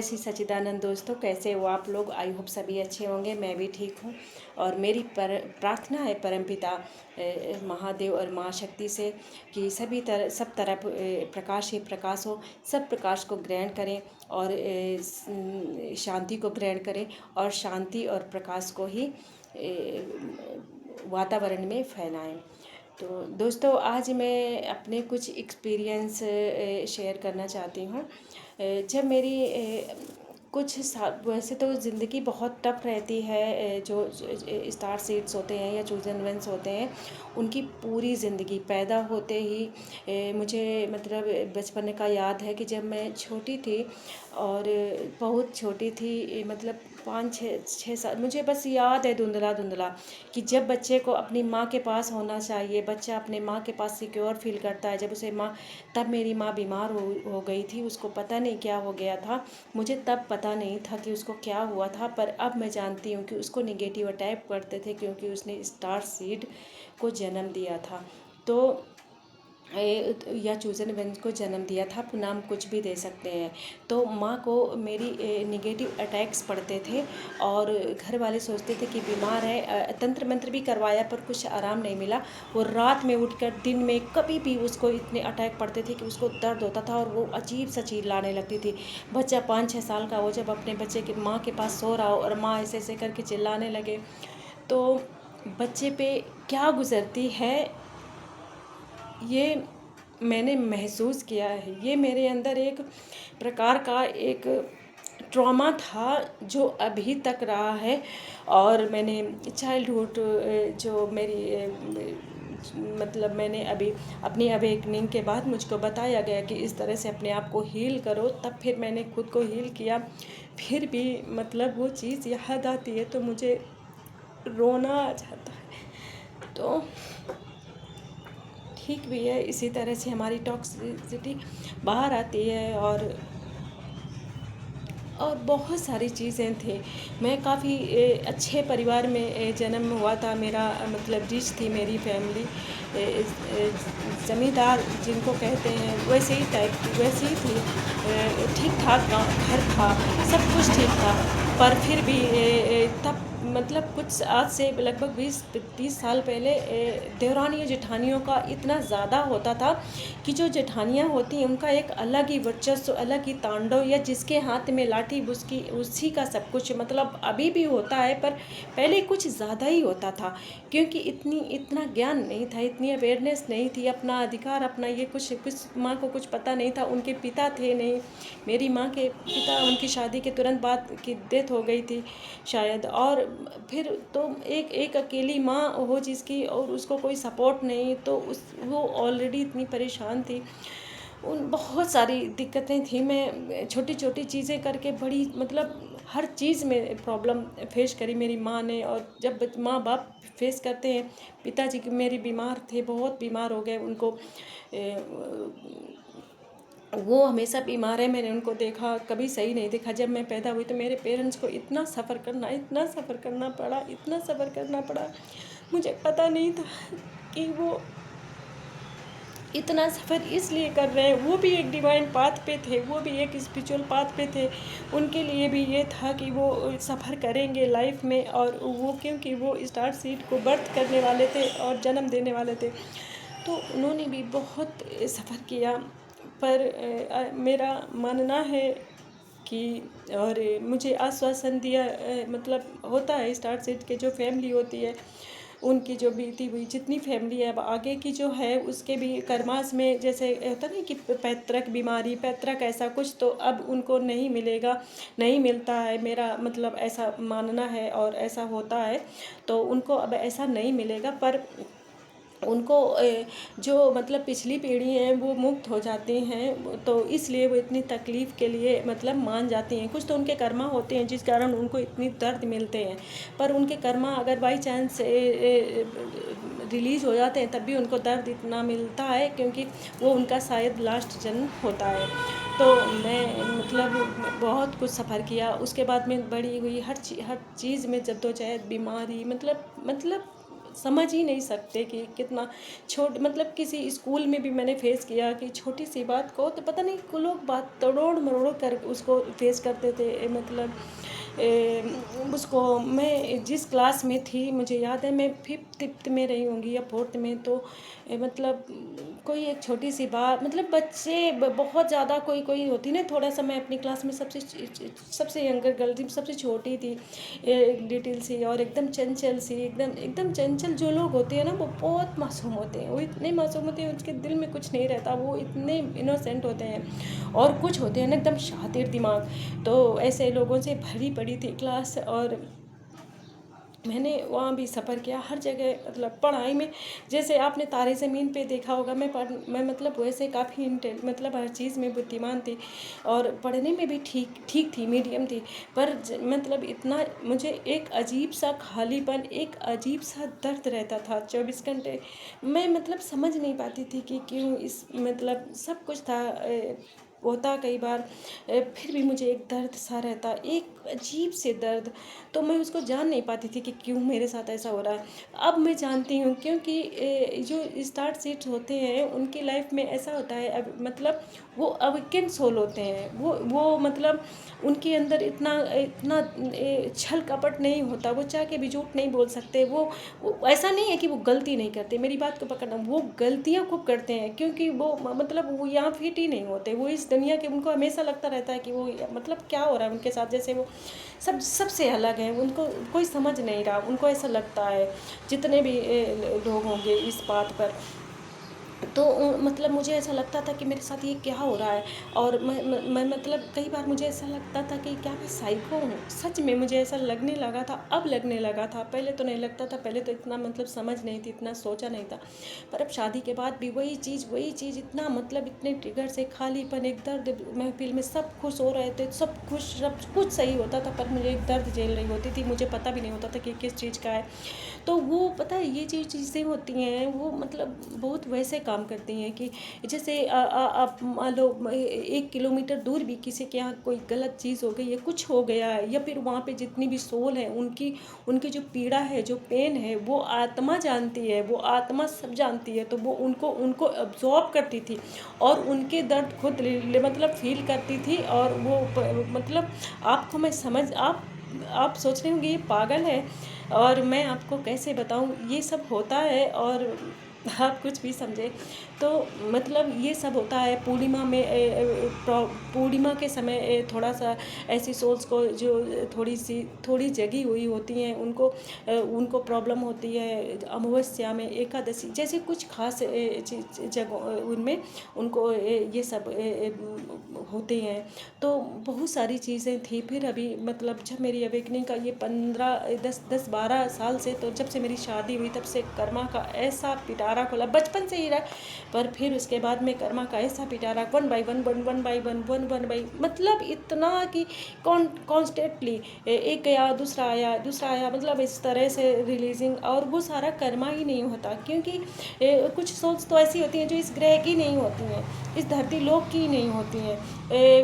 श्री सच्चिदानंद दोस्तों, कैसे हो आप लोग। आई होप सभी अच्छे होंगे। मैं भी ठीक हूँ और मेरी प्रार्थना है परमपिता महादेव और माँ शक्ति से कि सब तरफ प्रकाश ही प्रकाश हो। सब प्रकाश को ग्रहण करें और शांति को ग्रहण करें और शांति और प्रकाश को ही वातावरण में फैलाएं। तो दोस्तों, आज मैं अपने कुछ एक्सपीरियंस शेयर करना चाहती हूँ। जब मेरी वैसे तो ज़िंदगी बहुत टफ रहती है। जो स्टार सीड्स होते हैं या चूजन वंस होते हैं, उनकी पूरी ज़िंदगी पैदा होते ही मुझे मतलब बचपन का याद है कि जब मैं छोटी थी और बहुत छोटी थी, मतलब 5-6 साल, मुझे बस याद है धुंधला धुंधला कि जब बच्चे को अपनी माँ के पास होना चाहिए, बच्चा अपने माँ के पास सिक्योर फील करता है। जब उसे माँ तब मेरी माँ बीमार हो गई थी। उसको पता नहीं क्या हो गया था। मुझे तब पता नहीं था कि उसको क्या हुआ था, पर अब मैं जानती हूँ कि उसको निगेटिव अटैक करते थे क्योंकि उसने स्टार सीड को जन्म दिया था। तो या चूजन वंश को जन्म दिया था, नाम कुछ भी दे सकते हैं। तो माँ को मेरी निगेटिव अटैक्स पड़ते थे और घर वाले सोचते थे कि बीमार है। तंत्र मंत्र भी करवाया पर कुछ आराम नहीं मिला। वो रात में उठकर दिन में कभी भी उसको इतने अटैक पड़ते थे कि उसको दर्द होता था और वो अजीब सा चिल्लाने लगती थी। बच्चा 5-6 साल का वो जब अपने बच्चे की माँ के पास सो रहा हो और माँ ऐसे ऐसे करके चिल्लाने लगे, तो बच्चे पे क्या गुजरती है ये मैंने महसूस किया है। ये मेरे अंदर एक प्रकार का एक ट्रॉमा था जो अभी तक रहा है। और मैंने चाइल्डहुड जो मेरी मतलब मैंने अभी अपनी अवेकनिंग के बाद मुझको बताया गया कि इस तरह से अपने आप को हील करो, तब फिर मैंने खुद को हील किया। फिर भी मतलब वो चीज़ याद आती है तो मुझे रोना आ जाता है। तो ठीक भी है, इसी तरह से हमारी टॉक्सिसिटी बाहर आती है। और बहुत सारी चीज़ें थी। मैं काफ़ी अच्छे परिवार में जन्म हुआ था। मेरा मतलब रिच थी मेरी फैमिली, ज़मींदार जिनको कहते हैं वैसे ही टाइप की, वैसे ही थी। ठीक ठाक घर था, सब कुछ ठीक था। पर फिर भी तब मतलब कुछ आज से लगभग 20-30 साल पहले देवरानी जेठानियों का इतना ज़्यादा होता था कि जो जेठानियाँ होती हैं उनका एक अलग ही वर्चस्व, अलग ही तांडव, या जिसके हाथ में लाठी उसी का सब कुछ, मतलब अभी भी होता है पर पहले कुछ ज़्यादा ही होता था। क्योंकि इतना ज्ञान नहीं था, इतनी अवेयरनेस नहीं थी। अपना अधिकार, अपना ये कुछ माँ को कुछ पता नहीं था। उनके पिता थे नहीं, मेरी माँ के पिता, उनकी शादी के तुरंत बाद की डेथ हो गई थी शायद। और फिर तो एक अकेली माँ हो जिसकी और उसको कोई सपोर्ट नहीं, तो वो ऑलरेडी इतनी परेशान थी। उन बहुत सारी दिक्कतें थी। मैं छोटी छोटी चीज़ें करके बड़ी मतलब हर चीज़ में प्रॉब्लम फेस करी मेरी माँ ने। और जब माँ बाप फेस करते हैं, पिताजी की मेरी बीमार थे, बहुत बीमार हो गए। उनको वो हमेशा बीमार है, मैंने उनको देखा, कभी सही नहीं देखा। जब मैं पैदा हुई तो मेरे पेरेंट्स को इतना सफ़र करना पड़ा। मुझे पता नहीं था कि वो इतना सफ़र इसलिए कर रहे हैं। वो भी एक डिवाइन पाथ पे थे, वो भी एक स्पिरिचुअल पाथ पे थे। उनके लिए भी ये था कि वो सफ़र करेंगे लाइफ में, और वो क्योंकि वो स्टार सीड को बर्थ करने वाले थे और जन्म देने वाले थे, तो उन्होंने भी बहुत सफ़र किया। पर मेरा मानना है कि, और मुझे आश्वासन दिया, मतलब होता है स्टार सीड के जो फैमिली होती है उनकी जो बीती हुई जितनी फैमिली है, अब आगे की जो है उसके भी कर्मास में, जैसे होता नहीं कि पैतृक बीमारी, पैतृक ऐसा कुछ, तो अब उनको नहीं मिलेगा, नहीं मिलता है। मेरा मतलब ऐसा मानना है और ऐसा होता है, तो उनको अब ऐसा नहीं मिलेगा। पर उनको जो मतलब पिछली पीढ़ी है वो मुक्त हो जाती हैं, तो इसलिए वो इतनी तकलीफ़ के लिए मतलब मान जाती हैं। कुछ तो उनके कर्मा होते हैं जिस कारण उनको इतनी दर्द मिलते हैं, पर उनके कर्मा अगर बाई चांस रिलीज़ हो जाते हैं तब भी उनको दर्द इतना मिलता है, क्योंकि वो उनका शायद लास्ट जन्म होता है। तो मैं मतलब बहुत कुछ सफ़र किया। उसके बाद में बड़ी हुई, हर चीज़ में जद्दोजहद, बीमारी, मतलब समझ ही नहीं सकते कि कितना मतलब किसी स्कूल में भी मैंने फेस किया कि छोटी सी बात को तो पता नहीं को लोग बात तोड़ मरोड़ कर उसको फेस करते थे। मतलब उसको मैं जिस क्लास में थी मुझे याद है, मैं फिफ्थ में रही होंगी या फोर्थ में, तो मतलब कोई एक छोटी सी बात, मतलब बच्चे बहुत ज़्यादा कोई कोई होती ना, थोड़ा सा मैं अपनी क्लास में सबसे यंगर गर्ल थी, सबसे छोटी थी, लिटिल सी, और एकदम चंचल सी, एकदम एकदम चंचल जो लोग होते हैं ना वो बहुत मासूम होते हैं, वो इतने मासूम होते हैं, उसके दिल में कुछ नहीं रहता, वो इतने इनोसेंट होते हैं। और कुछ होते हैं ना एकदम शातिर दिमाग, तो ऐसे लोगों से भरी पड़ी थी क्लास। और मैंने वहाँ भी सफ़र किया हर जगह, मतलब पढ़ाई में जैसे आपने तारे ज़मीन पे देखा होगा, मैं मतलब वैसे काफ़ी मतलब हर चीज़ में बुद्धिमान थी, और पढ़ने में भी ठीक ठीक थी, मीडियम थी। पर मतलब इतना मुझे एक अजीब सा खालीपन, एक अजीब सा दर्द रहता था 24 घंटे। मैं मतलब समझ नहीं पाती थी कि क्यों इस मतलब सब कुछ था, होता कई बार, फिर भी मुझे एक दर्द सा रहता, एक अजीब से दर्द, तो मैं उसको जान नहीं पाती थी कि क्यों मेरे साथ ऐसा हो रहा है। अब मैं जानती हूँ, क्योंकि जो स्टार्ट सीट्स होते हैं उनकी लाइफ में ऐसा होता है, अब मतलब वो अवेकन सोल होते हैं, वो मतलब उनके अंदर इतना इतना छल कपट नहीं होता, वो चाह के भी झूठ नहीं बोल सकते, वो ऐसा नहीं है कि वो गलती नहीं करते, मेरी बात को पकड़ना, वो गलतियाँ खूब करते हैं, क्योंकि वो मतलब वो यहाँ फिट ही नहीं होते, वो इस दुनिया के, उनको हमेशा लगता रहता है कि वो मतलब क्या हो रहा है उनके साथ, जैसे वो सबसे अलग है, उनको कोई समझ नहीं रहा, उनको ऐसा लगता है, जितने भी लोग होंगे इस बात पर। तो मतलब मुझे ऐसा लगता था कि मेरे साथ ये क्या हो रहा है, और मैं मतलब कई बार मुझे ऐसा लगता था कि क्या मैं साइको हूँ, सच में मुझे ऐसा लगने लगा था, अब लगने लगा था, पहले तो नहीं लगता था, पहले तो इतना मतलब समझ नहीं थी, इतना सोचा नहीं था। पर अब शादी के बाद भी वही चीज़ इतना मतलब इतने ट्रिगर से खालीपन, एक दर्द, महफिल में सब खुश हो रहे थे, सब खुश, सब कुछ सही होता था, पर मुझे एक दर्द झेल रही होती थी, मुझे पता भी नहीं होता था कि किस चीज़ का है। तो वो पता है ये चीज़ें होती हैं, वो मतलब बहुत वैसे काम करती हैं कि जैसे आप मान लो 1 किलोमीटर दूर भी किसी के यहाँ कोई गलत चीज़ हो गई है, कुछ हो गया है, या फिर वहाँ पे जितनी भी सोल है उनकी उनकी जो पीड़ा है, जो पेन है, वो आत्मा जानती है, वो आत्मा सब जानती है, तो वो उनको उनको अब्जॉर्ब करती थी, और उनके दर्द खुद मतलब फील करती थी, और वो मतलब आपको मैं समझ आप सोच रहे होंगे ये पागल है, और मैं आपको कैसे बताऊँ ये सब होता है, और आप कुछ भी समझे, तो मतलब ये सब होता है पूर्णिमा में, पूर्णिमा के समय थोड़ा सा ऐसी सोल्स को जो थोड़ी जगी हुई होती हैं, उनको प्रॉब्लम होती है, अमावस्या में, एकादशी जैसे कुछ खास जगह उनमें उनको ये सब होते हैं। तो बहुत सारी चीज़ें थी। फिर अभी मतलब जब मेरी अवेकनिंग का ये 10-12 साल से, तो जब से मेरी शादी हुई तब से कर्मा का ऐसा पिटारा खोला, बचपन से ही रहा, पर फिर उसके बाद में कर्मा का ऐसा पिटारा, वन बाई मतलब इतना कि कॉन्स्टेंटली एक गया, दूसरा आया, मतलब इस तरह से रिलीजिंग, और वो सारा कर्मा ही नहीं होता, क्योंकि कुछ सोच तो ऐसी होती हैं जो इस ग्रह की नहीं होती हैं, इस धरती लोक की नहीं होती हैं,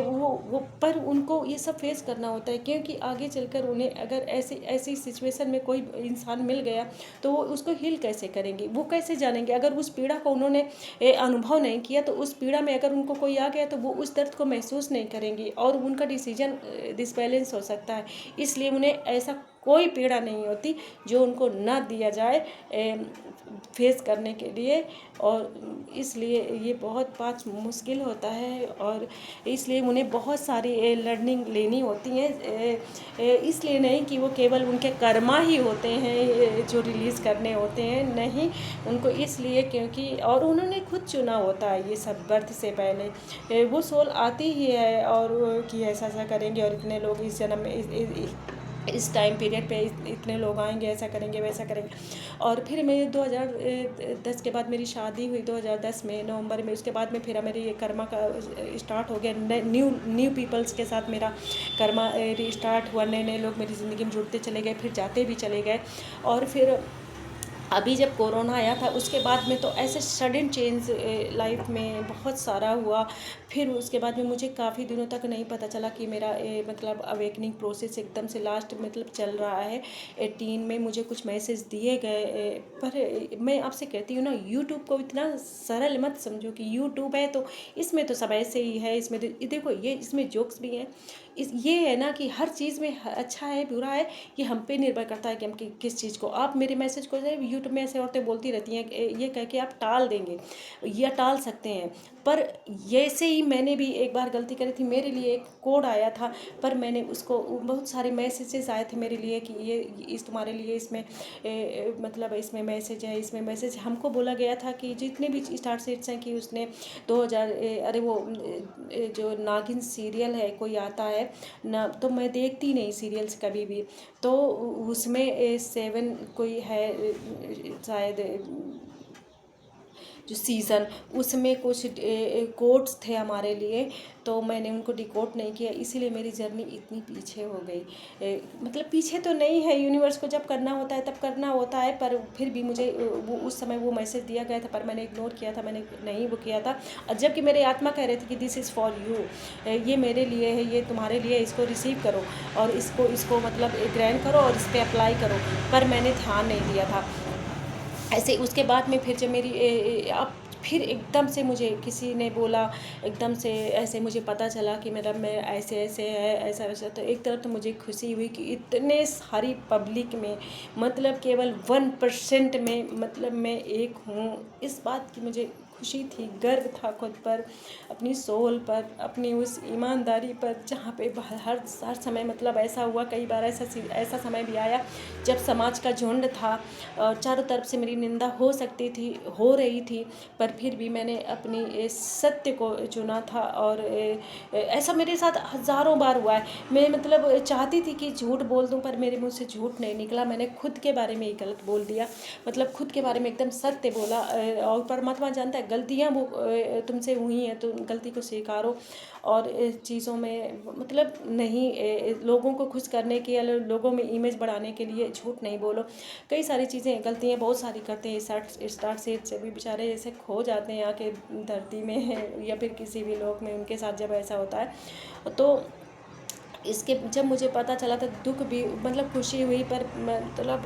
वो पर उनको ये सब फेस करना होता है, क्योंकि आगे चलकर उन्हें अगर ऐसी सिचुएशन में कोई इंसान मिल गया तो वो उसको हील कैसे करेंगे, वो कैसे जानेंगे, अगर उस पीड़ा को उन्होंने अनुभव नहीं किया, तो उस पीड़ा में अगर उनको कोई आ गया तो वो उस दर्द को महसूस नहीं करेंगे, और उनका डिसीजन डिसबैलेंस हो सकता है। इसलिए उन्हें ऐसा कोई पीड़ा नहीं होती जो उनको ना दिया जाए फेस करने के लिए, और इसलिए ये बहुत बात मुश्किल होता है, और इसलिए उन्हें बहुत सारी लर्निंग लेनी होती हैं, इसलिए नहीं कि वो केवल उनके कर्मा ही होते हैं जो रिलीज़ करने होते हैं, नहीं, उनको इसलिए क्योंकि और उन्होंने खुद चुना होता है ये सब बर्थ से पहले, वो सोल आती ही है, और कि ऐसा करेंगे, और इतने लोग इस जन्म में इस टाइम पीरियड पे इतने लोग आएंगे, ऐसा करेंगे, वैसा करेंगे। और फिर मैं 2010 के बाद मेरी शादी हुई 2010 में नवंबर में, उसके बाद में फिर मेरी ये कर्मा का स्टार्ट हो गया, न्यू पीपल्स के साथ मेरा कर्मा रिस्टार्ट हुआ, नए नए लोग मेरी ज़िंदगी में जुड़ते चले गए, फिर जाते भी चले गए, और फिर अभी जब कोरोना आया था उसके बाद में तो ऐसे सडन चेंज लाइफ में बहुत सारा हुआ। फिर उसके बाद में मुझे काफ़ी दिनों तक नहीं पता चला कि मेरा मतलब अवेकनिंग प्रोसेस एकदम से लास्ट मतलब चल रहा है। 18 में मुझे कुछ मैसेज दिए गए। पर मैं आपसे कहती हूँ ना, यूट्यूब को इतना सरल मत समझो कि यूट्यूब है तो इसमें तो सब ऐसे ही है। इसमें तो देखो, ये इसमें जोक्स भी हैं। ये है ना कि हर चीज़ में अच्छा है बुरा है, ये हम पे निर्भर करता है कि हम किस चीज़ को। आप मेरे मैसेज को यूट्यूब में ऐसे औरतें बोलती रहती हैं ये कह के आप टाल देंगे या टाल सकते हैं। पर जैसे ही मैंने भी एक बार गलती करी थी, मेरे लिए एक कोड आया था, पर मैंने उसको, बहुत सारे मैसेजेस आए थे मेरे लिए कि ये इस तुम्हारे लिए इसमें मतलब इसमें मैसेज है, इसमें मैसेज। हमको बोला गया था कि जितने भी स्टार सेट्स हैं कि उसने 2000 अरे वो जो नागिन सीरियल है कोई आता है ना, तो मैं देखती नहीं सीरियल्स कभी भी। तो उसमें 7 कोई है शायद जो सीज़न, उसमें कुछ कोड्स थे हमारे लिए, तो मैंने उनको डिकोड नहीं किया, इसीलिए मेरी जर्नी इतनी पीछे हो गई। मतलब पीछे तो नहीं है, यूनिवर्स को जब करना होता है तब करना होता है। पर फिर भी मुझे वो उस समय वो मैसेज दिया गया था, पर मैंने इग्नोर किया था, मैंने नहीं वो किया था। और जबकि मेरी आत्मा कह रही थी कि दिस इज़ फॉर यू, ये मेरे लिए है, ये तुम्हारे लिए, इसको रिसीव करो और इसको मतलब ग्रहण करो और इस पर अप्लाई करो। पर मैंने ध्यान नहीं दिया था। ऐसे उसके बाद में फिर जब मेरी अब फिर एकदम से मुझे किसी ने बोला, एकदम से ऐसे मुझे पता चला कि मेरा मैं ऐसे ऐसे है, ऐसा वैसा। तो एक तरफ तो मुझे खुशी हुई कि इतने सारी पब्लिक में मतलब केवल 1% में मतलब मैं एक हूँ, इस बात की मुझे खुशी थी, गर्व था खुद पर, अपनी सोल पर, अपनी उस ईमानदारी पर। जहाँ पे हर समय मतलब ऐसा हुआ, कई बार ऐसा समय भी आया जब समाज का झुंड था और चारों तरफ से मेरी निंदा हो सकती थी, हो रही थी, पर फिर भी मैंने अपनी सत्य को चुना था। और ऐसा मेरे साथ हज़ारों बार हुआ है। मैं मतलब चाहती थी कि झूठ बोल दूं, पर मेरे मुंह से झूठ नहीं निकला। मैंने खुद के बारे में ही गलत बोल दिया, मतलब खुद के बारे में एकदम सत्य बोला। और परमात्मा जानता है गलतियाँ वो तुमसे हुई हैं तो गलती को स्वीकारो और चीज़ों में मतलब नहीं, लोगों को खुश करने के या लोगों में इमेज बढ़ाने के लिए झूठ नहीं बोलो। कई सारी चीज़ें गलतियाँ बहुत सारी करते हैं। स्टार सेट से भी बेचारे ऐसे खो जाते हैं आके धरती में या फिर किसी भी लोक में, उनके साथ जब ऐसा होता है। तो इसके जब मुझे पता चला तो दुख भी मतलब खुशी हुई, पर मतलब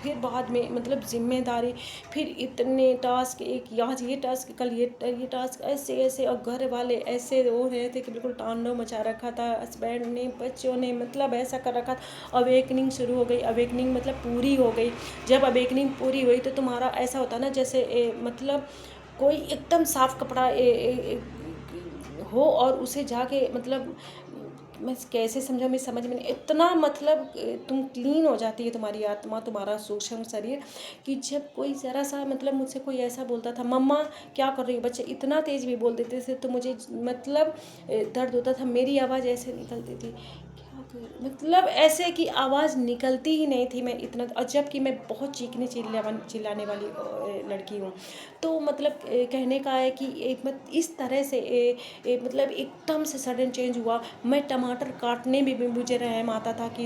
फिर बाद में मतलब जिम्मेदारी, फिर इतने टास्क, एक आज ये टास्क, कल ये टास्क, ऐसे ऐसे। और घर वाले ऐसे हो रहे थे कि बिल्कुल तांडव मचा रखा था, हस्बैंड ने, बच्चों ने, मतलब ऐसा कर रखा था। अवेकनिंग शुरू हो गई, अवेकनिंग मतलब पूरी हो गई। जब अवेकनिंग पूरी हुई तो तुम्हारा ऐसा होता ना जैसे मतलब कोई एकदम साफ कपड़ा हो और उसे जाके मतलब मैं कैसे समझा, मैं समझ में नहीं, इतना मतलब तुम क्लीन हो जाती है तुम्हारी आत्मा, तुम्हारा सूक्ष्म शरीर, कि जब कोई ज़रा सा मतलब मुझसे कोई ऐसा बोलता था, मम्मा क्या कर रही हो, बच्चे इतना तेज़ भी बोल देते थे तो मुझे मतलब दर्द होता था। मेरी आवाज़ ऐसे निकलती थी, क्या मतलब ऐसे कि आवाज़ निकलती ही नहीं थी। मैं इतना, और जबकि मैं बहुत चीखने चिल्लाने वाली लड़की हूँ। तो मतलब कहने का है कि इस तरह से मतलब एकदम से सडन चेंज हुआ। मैं टमाटर काटने में भी मुझे रहम आता था कि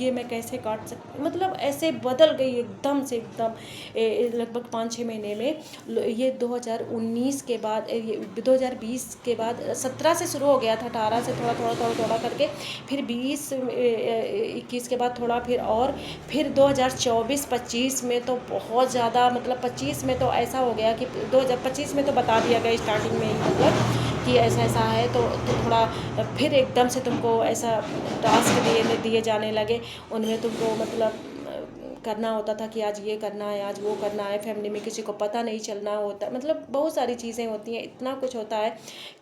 ये मैं कैसे काट सकती, मतलब ऐसे बदल गई एकदम से, एकदम लगभग 5-6 महीने में। ये 2019 के बाद, ये 2020 के बाद 17 से शुरू हो गया था, 18 से थोड़ा थोड़ा थोड़ा थोड़ा करके, फिर 20-21 के बाद थोड़ा, फिर 2024-25 में तो बहुत ज़्यादा, मतलब 25 में तो ऐसा हो गया कि 2025 में तो बता दिया गया स्टार्टिंग में ही, मतलब कि ऐसा ऐसा है। तो थोड़ा फिर एकदम से तुमको ऐसा टास्क दिए जाने लगे, उनमें तुमको मतलब करना होता था कि आज ये करना है, आज वो करना है। फैमिली में किसी को पता नहीं चलना होता, मतलब बहुत सारी चीज़ें होती हैं, इतना कुछ होता है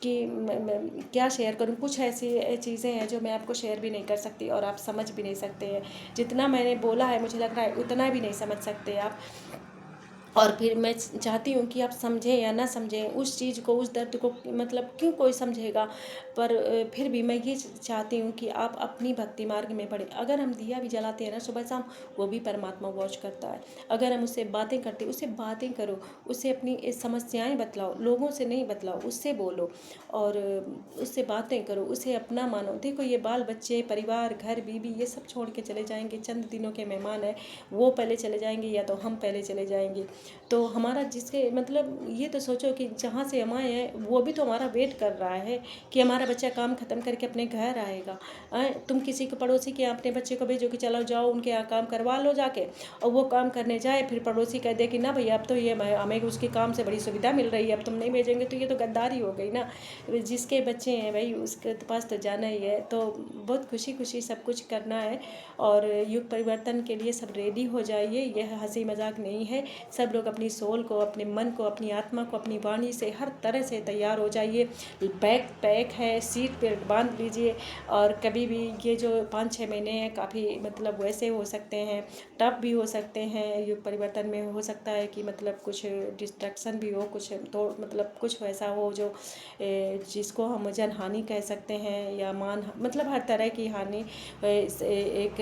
कि मैं क्या शेयर करूं। कुछ ऐसी चीज़ें हैं जो मैं आपको शेयर भी नहीं कर सकती और आप समझ भी नहीं सकते हैं। जितना मैंने बोला है मुझे लग रहा है उतना भी नहीं समझ सकते आप। और फिर मैं चाहती हूँ कि आप समझें या ना समझें उस चीज़ को, उस दर्द को, मतलब क्यों कोई समझेगा, पर फिर भी मैं ये चाहती हूँ कि आप अपनी भक्ति मार्ग में बढ़ें। अगर हम दिया भी जलाते हैं ना सुबह शाम, वो भी परमात्मा वॉच करता है। अगर हम उससे बातें करते, उससे बातें करो, उससे अपनी समस्याएं बतलाओ, लोगों से नहीं बतलाओ, उससे बोलो और उससे बातें करो, उसे अपना मानो। देखो ये बाल बच्चे, परिवार, घर, बीवी, ये सब छोड़ के चले जाएंगे, चंद दिनों के मेहमान हैं, वो पहले चले जाएंगे या तो हम पहले चले जाएंगे। तो हमारा जिसके मतलब ये तो सोचो कि जहाँ से हम आए हैं वो भी तो हमारा वेट कर रहा है कि हमारा बच्चा काम ख़त्म करके अपने घर आएगा। तुम किसी को पड़ोसी के यहाँ अपने बच्चे को भेजो कि चलो जाओ उनके यहाँ काम करवा लो जाके, और वो काम करने जाए, फिर पड़ोसी कह दे कि ना भैया अब तो ये हमें उसके काम से बड़ी सुविधा मिल रही है, अब तुम नहीं भेजेंगे, तो ये तो गद्दारी हो गई ना। जिसके बच्चे हैं भाई उसके पास तो जाना ही है। तो बहुत खुशी खुशी सब कुछ करना है और युग परिवर्तन के लिए सब रेडी हो जाइए। यह हंसी मजाक नहीं है। सब लोग अपनी सोल को, अपने मन को, अपनी आत्मा को, अपनी वाणी से हर तरह से तैयार हो जाइए। बैग पैक है, सीट पे बांध लीजिए। और कभी भी ये जो 5-6 महीने हैं काफ़ी मतलब वैसे हो सकते हैं, टफ भी हो सकते हैं। युग परिवर्तन में हो सकता है कि मतलब कुछ डिस्ट्रक्शन भी हो, कुछ तो मतलब कुछ वैसा हो जो जिसको हम जनहानि कह सकते हैं या मतलब हर तरह की हानि एक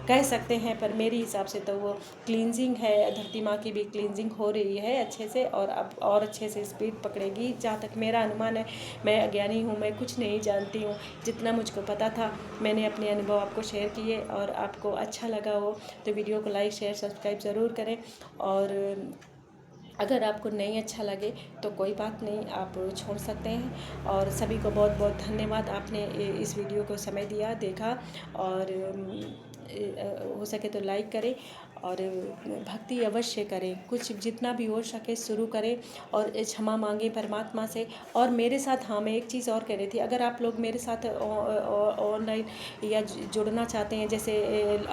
कह सकते हैं। पर मेरे हिसाब से तो वो क्लींजिंग है, धरती माँ की भी क्लींजिंग हो रही है अच्छे से, और अब और अच्छे से स्पीड पकड़ेगी जहाँ तक मेरा अनुमान है। मैं अज्ञानी हूँ, मैं कुछ नहीं जानती हूँ। जितना मुझको पता था मैंने अपने अनुभव आपको शेयर किए, और आपको अच्छा लगा हो तो वीडियो को लाइक शेयर सब्सक्राइब ज़रूर करें। और अगर आपको नहीं अच्छा लगे तो कोई बात नहीं, आप छोड़ सकते हैं। और सभी को बहुत बहुत धन्यवाद, आपने इस वीडियो को समय दिया, देखा। और हो सके तो लाइक करें और भक्ति अवश्य करें, कुछ जितना भी हो सके शुरू करें और क्षमा मांगें परमात्मा से। और मेरे साथ, हाँ मैं एक चीज़ और कह रही थी, अगर आप लोग मेरे साथ ऑनलाइन या जुड़ना चाहते हैं जैसे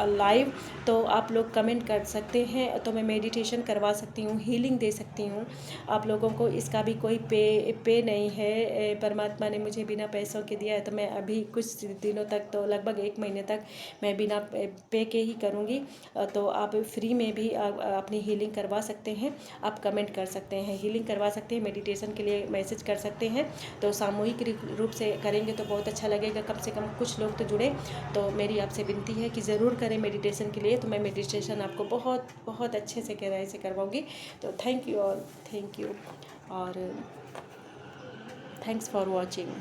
लाइव, तो आप लोग कमेंट कर सकते हैं, तो मैं मेडिटेशन करवा सकती हूँ, हीलिंग दे सकती हूँ आप लोगों को। इसका भी कोई पे नहीं है, परमात्मा ने मुझे बिना पैसों के दिया है। तो मैं अभी कुछ दिनों तक, तो लगभग 1 महीने तक मैं बिना पे के ही करूँगी। तो आप फ्री में भी अपनी हीलिंग करवा सकते हैं। आप कमेंट कर सकते हैं, हीलिंग करवा सकते हैं, मेडिटेशन के लिए मैसेज कर सकते हैं। तो सामूहिक रूप से करेंगे तो बहुत अच्छा लगेगा, कम से कम कुछ लोग तो जुड़े। तो मेरी आपसे विनती है कि ज़रूर करें मेडिटेशन के लिए। तो मैं मेडिटेशन आपको बहुत बहुत अच्छे से गहराई से करवाऊँगी। तो thank you all, thank you, और थैंक्स फॉर वॉचिंग।